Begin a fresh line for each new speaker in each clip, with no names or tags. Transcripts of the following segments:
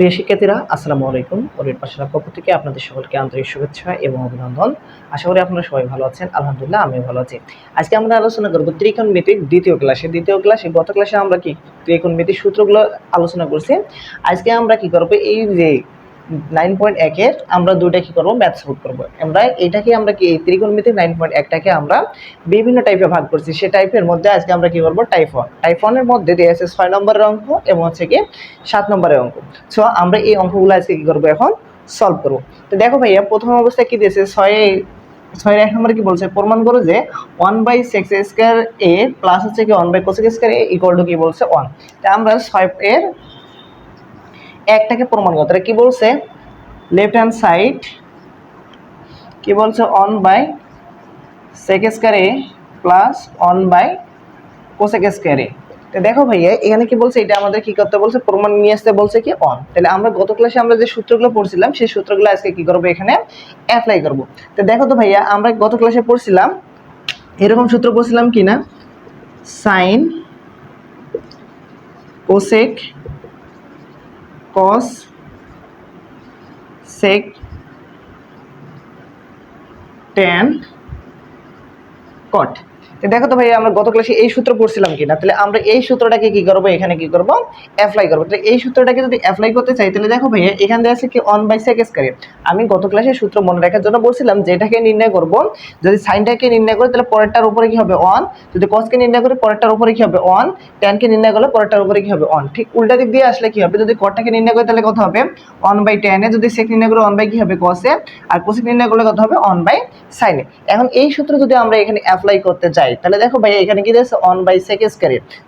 প্রিয় শিক্ষার্থীরা, আসসালামু আলাইকুম। পরের পাঠশালার পক্ষ থেকে আপনাদের সকলকে আন্তরিক শুভেচ্ছা এবং অভিনন্দন। আশা করি আপনারা সবাই ভালো আছেন। আলহামদুলিল্লাহ, আমিও ভালো আছি। আজকে আমরা আলোচনা করব ত্রিকোণমিতির দ্বিতীয় ক্লাসে। গত ক্লাসে আমরা কি ত্রিকোণমিতির সূত্রগুলো আলোচনা করছি। আজকে আমরা কি করব, এই যে 9.1 এর আমরা দুইটা কি করব, ম্যাথ সলভ করব। আমরা এই ত্রিকোণমিতির 9.1টাকে আমরা বিভিন্ন টাইপে ভাগ করছি। সেই টাইপের মধ্যে আজকে আমরা কি করব, টাইপ 1 এর মধ্যে দেয়া আছে 6 নম্বরের অঙ্ক এবং হচ্ছে কি 7 নম্বরের অঙ্ক। সো আমরা এই অঙ্কগুলো আজকে কি করব, এখন সলভ করব। তো দেখো ভাইয়া, প্রথম অবস্থায় কি দিয়েছে, 6 1 নম্বরে কি বলছে, প্রমাণ করো যে 1/sec² a প্লাস হচ্ছে কি 1/cosec² a ইকুয়াল টু কি বলছে 1। তো আমরা 6 এর একটাকে প্রমাণ করতে কি বলছে, লেফট হ্যান্ড সাইড কি বলছে 1/sec² a plus 1/cosec² a। তো দেখো ভাইয়া, এখানে কি বলছে, এটা আমাদের কি করতে বলছে, প্রমাণ নিয়ে আসতে বলছে কি 1। তাহলে আমরা গত ক্লাসে আমরা যে সূত্রগুলো পড়ছিলাম সেই সূত্রগুলো আজকে কি করব, এখানে অ্যাপ্লাই করব। তো দেখো তো ভাইয়া, আমরা গত ক্লাসে পড়ছিলাম এরকম সূত্র পড়ছিলাম কি না, সাইন কোসেক কস সেক ট্যান কট। দেখো তো ভাইয়া, আমরা গত ক্লাসে এই সূত্র পড়ছিলাম কিনা, তাহলে আমরা এই সূত্রটাকে কি করব, এখানে কি করব, অ্যাপ্লাই করব। তাহলে এই সূত্রটাকে যদি অ্যাপ্লাই করতে চাই, তাহলে দেখো ভাইয়া, এখানে দেওয়া আছে কি 1/sec²। আমি গত ক্লাসে সূত্র মনে রাখার জন্য বলছিলাম যে এটাকে নির্ণয় করব, যদি সাইনটাকে নির্ণয় করি তাহলে পরেরটার উপরে কি হবে 1, যদি কসকে নির্ণয় করি পরেরটার উপরে কি হবে 1, ট্যানকে নির্ণয় করলে পরেরটার উপরে কি হবে 1। ঠিক উল্টা দিক দিয়ে আসলে কি হবে, যদি কটটাকে নির্ণয় করি তাহলে কত হবে 1/tan এ, যদি সেক নির্ণয় করি 1 কি হবে cos এ, আর কোসেক নির্ণয় করলে কত হবে 1/sin এ। এখন এই সূত্র যদি আমরা এখানে অ্যাপ্লাই করতে যাই, তাহলে দেখো ভাই এখানে কি দিয়েছে 1/sec²।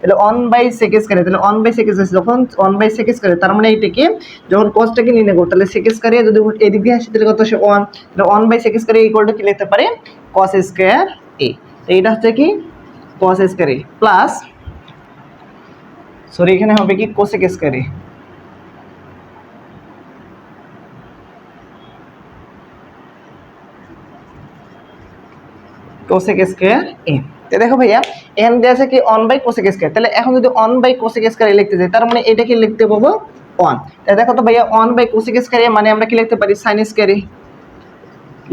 তাহলে 1/sec², তাহলে 1/sec² যখন 1/sec², তার মানে এইটাকে যখন cosটাকে নির্ণয় করব, তাহলে sec² যদি এদিক দিয়ে আসে তাহলে কত আসে 1। তাহলে 1/sec² ইকুয়াল টু কি লিখতে পারি, cos² a। তো এটা হচ্ছে কি cos² a প্লাস, সরি এখানে হবে কি cosec² a। cosec² a। তো দেখো ভাইয়া, এখানে দেওয়া আছে কি 1/cosec²। তাহলে এখন যদি 1/cosec² লিখতে যাই, তার মানে এটা কি লিখতে পাবো 1। তাহলে দেখো তো ভাইয়া, 1/cosec² মানে আমরা কি লিখতে পারি, sin² a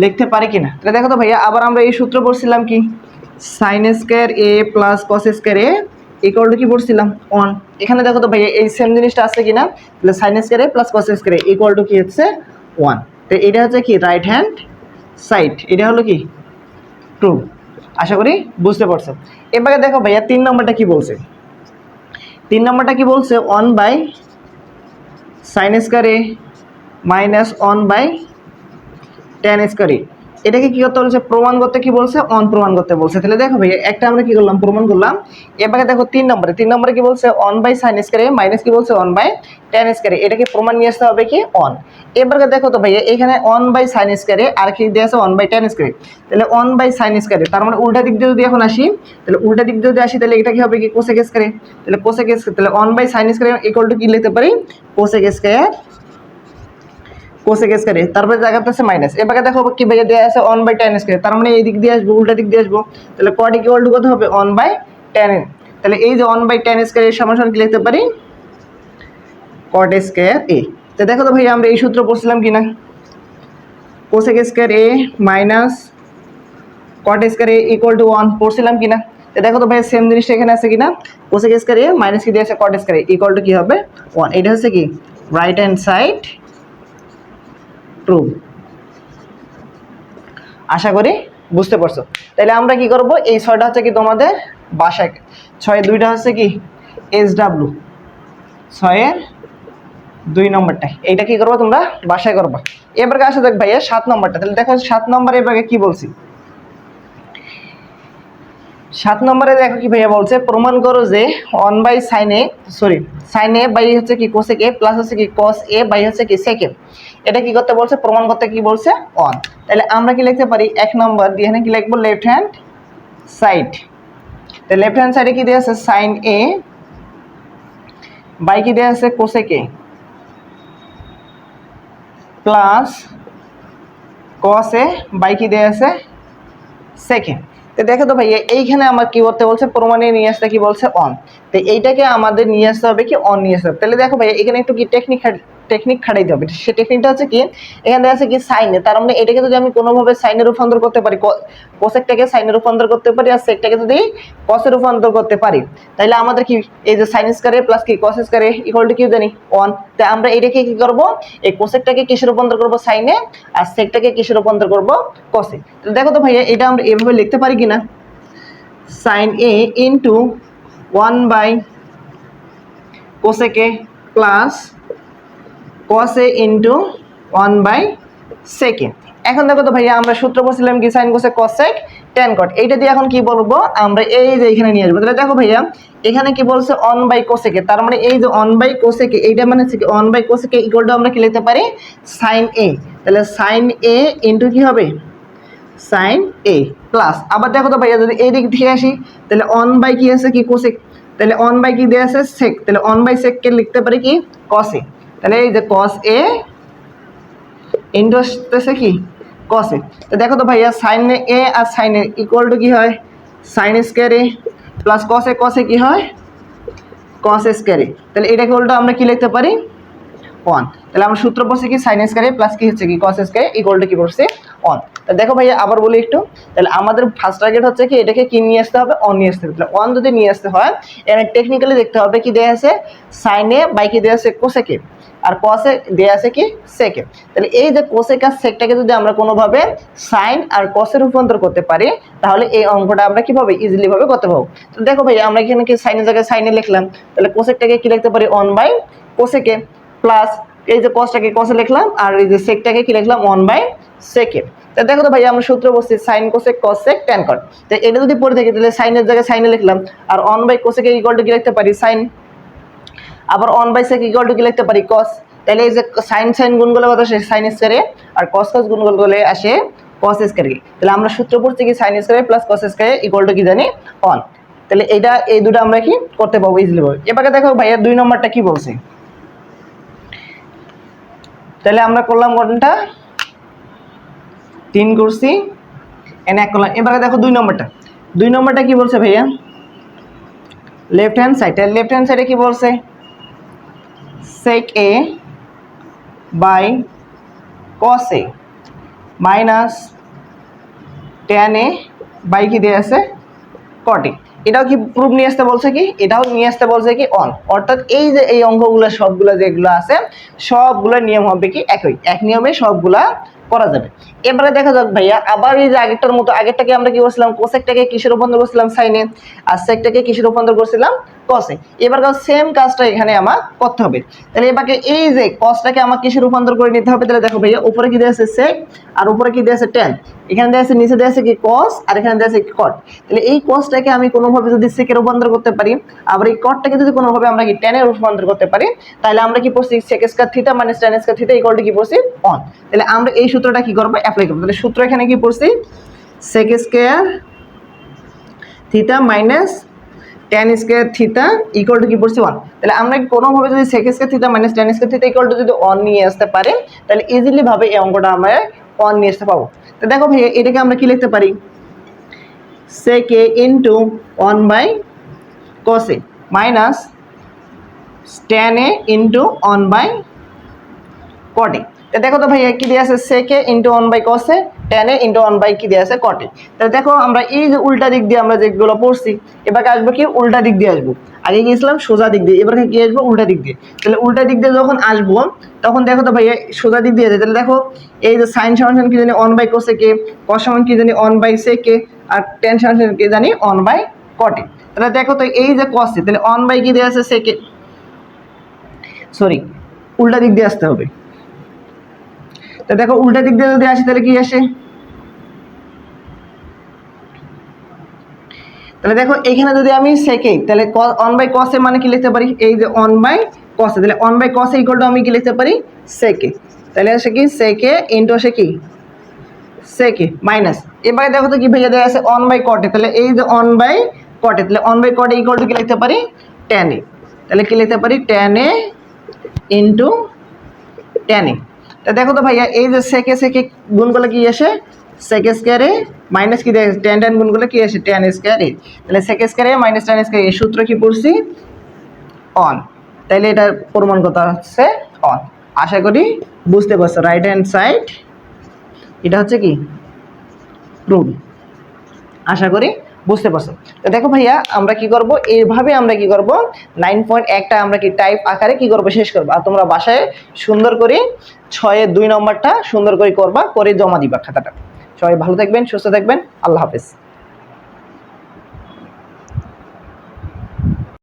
লিখতে পারি কিনা। তাহলে দেখো তো ভাইয়া, আবার আমরা এই সূত্র পড়ছিলাম কি, sin² a plus cos² a equal to কি পড়ছিলাম 1। এখানে দেখো তো ভাইয়া, এই সেম জিনিসটা আছে কিনা, তাহলে sin² a plus cos² a equal to কি হচ্ছে 1। তো এটা হচ্ছে কি রাইট হ্যান্ড সাইড, এটা হলো কি ট্রু। আশা করি বুঝতে পারছো। এবারে দেখো ভাইয়া 3 নম্বরটা কি বলছে, 3 নম্বরটা কি বলছে 1/sin² a minus 1/tan² a। এটাকে কি করতে বলছে, প্রমাণ করতে কি বলছে, 1 প্রমাণ করতে বলছে। তাহলে দেখো ভাইয়া, একটা আমরা কি করলাম, প্রমাণ করলাম। এবারে দেখো 3 নম্বরে কি বলছে 1/sin² a মাইনাস কি বলছে 1/tan² a। এটাকে প্রমাণ নিয়ে আসতে হবে কি 1। এবারে দেখো তো ভাইয়া, এখানে 1/sin² a আর কি দেওয়া আছে 1/tan²। তাহলে 1/sin², তার মানে উল্টা দিক দিয়ে যদি এখন আসি, তাহলে উল্টা দিক দিয়ে যদি আসি তাহলে এটা কি হবে কি cosec²। তাহলে cosec², তাহলে 1/sin² ইকুয়াল টু কি লিখতে পারি, cosec²। তারপরে জায়গাতে আছে মাইনাস। এবারে দেখো কি ভাইয়া দেয়া আছে 1/tan², তার মানে এই দিক দিয়ে আসবো, উল্টা দিক দিয়ে আসবো। তাহলে cot ইকুয়াল টু কত হবে 1/tan। তাহলে এই যে 1/tan² এর সমান কি লিখতে পারি, cot² a। তো দেখো তো ভাইয়া, আমরা এই সূত্র পড়ছিলাম কিনা, cosec² a minus cot² a equal to 1 পড়ছিলাম কিনা। তো দেখো তো ভাইয়া, সেম জিনিসটা এখানে আছে কিনা, cosec² a মাইনাস কি দিয়ে আছে cot² a ইকুয়াল টু কি হবে 1। এটা হচ্ছে কি রাইট হ্যান্ড সাইড ট্রু। আশা করি বুঝতে পারছো। তাহলে আমরা কি করব, এই 6টা হচ্ছে কি তোমাদের বাসায়, 6 2টা হচ্ছে কি SW, 6 2 নম্বরটা এইটা কি করবো তোমরা বাসায় করবা। এবারে আসা দেখ ভাইয়া 7 নম্বরটা। তাহলে দেখো 7 নম্বরে এবারে কি বলছি, 7 নম্বরে দেখো কি ভাইয়া বলছে, প্রমাণ করো যে 1/sin a বাই হচ্ছে কি cosec a প্লাস হচ্ছে কি cos a বাই হচ্ছে কি sec a। এটা কি করতে বলছে, প্রমাণ করতে কি বলছে 1। তাহলে আমরা কি লিখতে পারি, 1 নম্বর দিয়ে এখানে কি লিখবো, লেফট হ্যান্ড সাইড। তো লেফট হ্যান্ড সাইডে কি দেওয়া আছে sin a বাই কি দেওয়া আছে cosec a plus cos a by কি দেওয়া আছে sec a। তো দেখো তো ভাইয়া, এইখানে আমার কি করতে বলছে, প্রমাণে নিয়ে আসতে কি বলছে 1। তো এইটাকে আমাদের নিয়ে আসতে হবে কি 1 নিয়ে আসতে হবে। তাহলে দেখো ভাইয়া, এখানে একটু কি টেকনিক খাটাইতে হবে। সেই টেকনিকটা হচ্ছে কি, এখানে আছে কি সাইনে, তার মানে এটাকে যদি আমি কোনোভাবে সাইনে রূপান্তর করতে পারি, কোসেকটাকে সাইনে রূপান্তর করতে পারি আর সেকটাকে যদি কসে রূপান্তর করতে পারি, তাহলে আমাদের কি এই যে সাইন স্কয়ারে প্লাস কি কস স্কয়ারে ইকুয়াল টু কি জানি 1। তাই আমরা এটাকে কি করব, এই কোসেকটাকে কিসে রূপান্তর করব, সাইনে, আর সেকটাকে কিসে রূপান্তর করব, কসে। তো দেখো তো ভাইয়া এটা আমরা এভাবে লিখতে পারি কিনা, sine A into 1 by cosec A plus cos A into 1 by sec A. এখন দেখো তো ভাইয়া আমরা সূত্র বলছিলাম কি sine cosec cosec tan cot, এইটা দিয়ে এখন কি বলবো আমরা, এই যে এখানে নিয়ে আসবো। তাহলে দেখো ভাইয়া এখানে কি বলছে 1 বাই কোসেক এ, তার মানে এই যে 1 বাই কোসেক এ, এইটা মানে হচ্ছে কি 1 by cosec A equal to আমরা কি লিখতে পারি, সাইন এ। তাহলে সাইন এ ইনটু কি হবে, সাইন এ প্লাস, আবার দেখো তো ভাইয়া যদি এই দিক থেকে আসি, তাহলে 1 বাই কি আছে কি কোসেক, তাহলে 1 বাই কি দেয়া আছে সেক, তাহলে 1 বাই সেক কে লিখতে পারি কি কস এ। তাহলে এই যে কস এ ইনটু আসতেছে কি কস এ। তো দেখো তো ভাইয়া সাইন এ আর সাইন এ ইকুয়াল টু কি হয়, sine square A plus cos A কি হয় কস স্কয়ার এ। তাহলে এটাকে উল্টো আমরা কি লিখতে পারি 1। তাহলে আমরা সূত্র পড়ছি কি সাইন স্কয়ার এ প্লাস কি হচ্ছে কি কস স্কয়ার এ ইকুয়াল টু কি পড়ছে 1। তো দেখো ভাইয়া আবার বলি একটু, তাহলে আমাদের ফার্স্ট টার্গেট হচ্ছে কি এটাকে কি নিয়ে আসতে হবে, 1 নিয়ে আসতে হবে। তাহলে 1 যদি নিয়ে আসতে হয় এখানে টেকনিক্যালি দেখতে হবে কি দেয়া আছে, সাইন এ বাই কি দেয়া আছে কোসেক এ, আর কস এ দেয়া আছে কি সেক এ। তাহলে এই যে কোসেক আর সেকটাকে যদি আমরা কোনোভাবে সাইন আর কসে রূপান্তর করতে পারি, তাহলে এই অঙ্কটা আমরা কিভাবে ইজিলি ভাবে করতে পারবো। তো দেখো ভাই আমরা এখানে কি সাইনের জায়গায় সাইনে লিখলাম, তাহলে কোসেকটাকে কি লিখতে পারি 1 বাই কোসেক এ প্লাস এই যে কসটাকে কসে লিখলাম, আর এই যে সেকটাকে কি লিখলাম 1 বাই সেক এ। তো দেখো তো ভাই আমরা সূত্র বলছি সাইন কোসেক কস সেক ট্যান কট। তো এটা যদি পড়ে থাকি তাহলে সাইনের জায়গায় সাইনে লিখলাম, আর 1 বাই কোসেক ইকুয়াল টু কি লিখতে পারি সাইন, আবার 1 বাই সেক ইকুয়াল টু কি লিখতে পারি কস। তাহলে এই যে সাইন সাইন গুণগুলো কত আসে সাইন স্কয়ারে, আর কস কস গুণগুলো আসে কস স্কয়ারে। তাহলে আমরা সূত্র পড়ছি কি সাইন স্কয়ারে প্লাস কস স্কয়ারে ইকুয়াল টু কি জানি 1। তাহলে এটা এই দুটো আমরা কি করতে পারবো ইজিলি ভাবে। এবারে দেখো ভাইয়া 2 নম্বরটা কি বলছে, তাহলে আমরা করলাম কোনটা 3 করছি এনে 1 করলাম। এবারে দেখো 2 নম্বরটা কি বলছে ভাইয়া, লেফট হ্যান্ড সাইডে কি বলছে, sec a by cos a minus tan a by কি দেয়া আছে cot a। এটাও কি প্রুফ নিয়ে আসতে বলছে কি, এটাও নিয়ে আসতে বলছে কি অন, অর্থাৎ এই যে এই অঙ্কগুলো সবগুলো যেগুলো আছে সবগুলো নিয়ম হবে কি একই, এক নিয়মে সবগুলা করা যাবে। এবারে দেখা যাক ভাইয়া আবার এই যে আগেরটার মতো, আগেরটাকে আমরা কি করছিলাম কোসেকটাকে কিসের রূপান্তর করছিলাম সাইনে, আর সেকটাকে কিসের রূপান্তর করছিলাম কসে। এবার সেম কাজটা এখানে আমার করতে হবে। তাহলে এবারে এই যে কসটাকে আমার কিসের রূপান্তর করে নিতে হবে, তাহলে দেখো ভাইয়া উপরে কি দেয়া আছে সেক আর উপরে কি দেয়া আছে ট্যান, এখানে দেয়া আছে নিচে দেয়া আছে কি কস আর এখানে দেয়া আছে কি কট। তাহলে এই কসটাকে আমি কোনোভাবে যদি সেকে রূপান্তর করতে পারি, আবার এই কটটাকে যদি কোনোভাবে আমরা কি ট্যানে রূপান্তর করতে পারি, তাহলে আমরা কি পড়ছি sec square theta minus tan square theta equal to কি পড়ছি অন। তাহলে আমরা এই সূত্রটা কি করব অ্যাপ্লাই করব। তাহলে সূত্র এখানে কি পড়ছি sec square theta minus tan square theta equal to কি পড়ছি 1। তাহলে আমরা কোনোভাবে যদি sec square theta minus tan square theta equal to যদি 1 নিয়ে আসতে পারি, তাহলে ইজিলি ভাবে এই অঙ্কটা আমরা 1 নিয়ে আসতে পারবো। তো দেখো ভাই এটাকে আমরা কি লিখতে পারি sec a into 1 by cos a minus tan a into 1 by cot a। তো দেখো তো ভাইয়া কি দেয়া আছে sec a into 1 by cos a tan a into 1 by কি দেয়া আছে cot a। তাহলে দেখো আমরা এই যে উল্টা দিক দিয়ে আমরা যেগুলো পড়ছি, এবারে আসবো কি উল্টা দিক দিয়ে আসবো, আগে গিয়েছিলাম সোজা দিক দিয়ে, এবারে কি আসবো উল্টা দিক দিয়ে। তাহলে উল্টা দিক দিয়ে যখন আসবো তখন দেখো তো ভাইয়া সোজা দিক দিয়ে তাহলে দেখো এই যে sin সমান কি জানি 1 by cos a K, cos সমান কি জানি 1 by sec a, R tan সমান কি জানি 1 by cot a। তাহলে দেখো তো এই যে cos a তাহলে 1 by কি দেয়া আছে sec a, সরি উল্টা দিক দিয়ে আসতে হবে। তো দেখো উল্টা দিক দিয়ে যদি আসি তাহলে কি আসে, তাহলে দেখো এখানে যদি আমি sec a তাহলে 1 by cos a মানে কি লিখতে পারি এই যে 1 by cos a, তাহলে 1 by cos a equal to আমি কি লিখতে পারি sec a। তাহলে আসে কি sec a ইনটু আসে কি sec a মাইনাস, এবারে দেখো তো কি ভাইয়া দেয়া আছে 1 by cot a, তাহলে এই যে 1 by cot a, তাহলে 1 by cot a equal to কি লিখতে পারি tan a। তাহলে কি লিখতে পারি tan a into tan a। তা দেখো তো ভাইয়া এই যে sec a গুণ করলে কি আসে sec স্কয়ার a মাইনাস কি দেয় tan tan গুণ করলে কি আসে tan স্কয়ার a। তাহলে sec square a minus tan square a সূত্র কি পড়ছি অন, তাহলে এটার প্রমাণ কত হচ্ছে অন। আশা করি বুঝতে পারছো। রাইট হ্যান্ড সাইড এটা হচ্ছে কি রুল, আশা করি বুঝতে পারছো। তো দেখো ভাইয়া আমরা কি করব, এইভাবে আমরা কি করব 9.1টা আমরা কি টাইপ আকারে কি করব শেষ করব। আর তোমরা বাসায় সুন্দর করে 6-এর 2 নম্বরটা সুন্দর করে করবা, করে জমা দিবা খাতাটা। সবাই ভালো থাকবেন, সুস্থ থাকবেন, আল্লাহ হাফেজ।